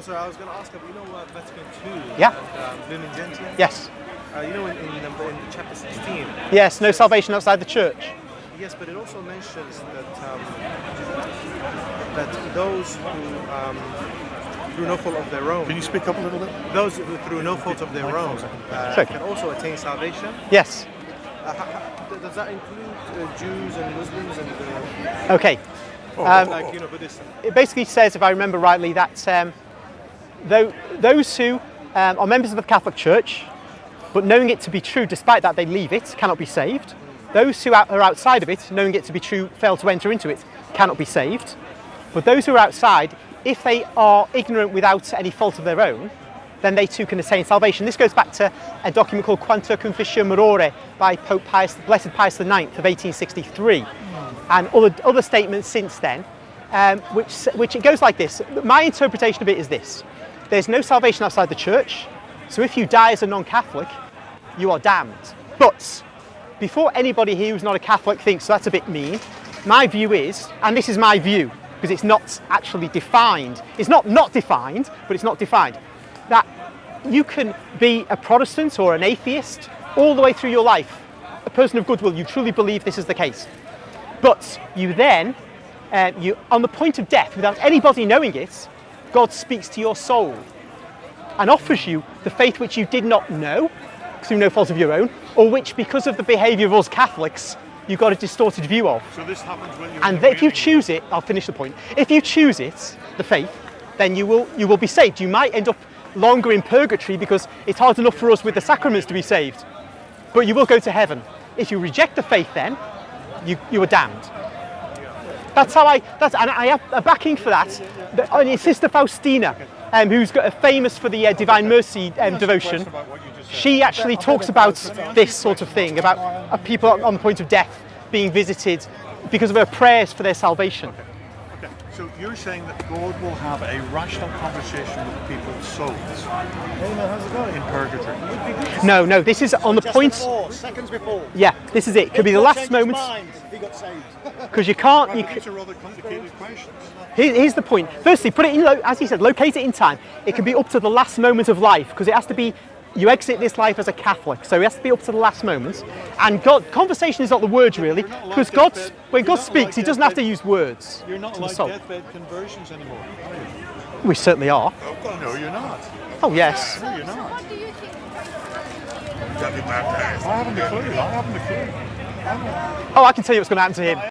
So I was going to ask, Vatican II Yeah. and Lumen Gentium? Yes. In chapter 16. Yes, no salvation outside the church. Yes, but it also mentions that those who, through no fault of their own, Can you speak up a little bit? those who through no fault of their own Sure. can also attain salvation. Yes. Does that include Jews and Muslims and Okay. Buddhists? It basically says, if I remember rightly, that those who are members of the Catholic Church, but knowing it to be true, despite that they leave it, cannot be saved. Those who are outside of it, knowing it to be true, fail to enter into it, cannot be saved. But those who are outside, if they are ignorant without any fault of their own, then they too can attain salvation. This goes back to a document called Quanta Confessio Morore by Pope Blessed Pius IX of 1863, and other statements since then, which it goes like this. My interpretation of it is this: there's no salvation outside the church, so if you die as a non-Catholic, you are damned. But before anybody here who's not a Catholic thinks that's a bit mean, my view is, and this is my view, because it's not actually defined, it's not defined, but it's not defined, that you can be a Protestant or an atheist all the way through your life, a person of goodwill, you truly believe this is the case. But you then, on the point of death, without anybody knowing it, God speaks to your soul and offers you the faith which you did not know, through no fault of your own, or which, because of the behaviour of us Catholics, you got a distorted view of. So this happens when you. And if you choose it, I'll finish the point. If you choose it, the faith, then you will be saved. You might end up longer in purgatory because it's hard enough for us with the sacraments to be saved, but you will go to heaven. If you reject the faith, then you are damned. That's how and I have a backing for that. It's Sister Faustina, who's famous for the Divine Mercy devotion. She actually talks about this sort of thing, about people on the point of death being visited because of her prayers for their salvation. Okay. So you're saying that God will have a rational conversation with people's souls in purgatory? No, this is on the point. Seconds before. Yeah, this is it. Could be the last moment. He got saved. Because you can't. These are rather complicated questions. Here's the point. Firstly, put it in, as he said, locate it in time. It can be up to the last moment of life, because it has to be. You exit this life as a Catholic, so it has to be up to the last moment. And conversation is not the word really, because when God speaks, He doesn't have to use words. You're not to the like soul. deathbed conversions anymore, are you? We certainly are. Oh, no, you're not. Oh yes. No, you're not. What do you think? I haven't a clue. I haven't a clue. Oh, I can tell you what's going to happen to him.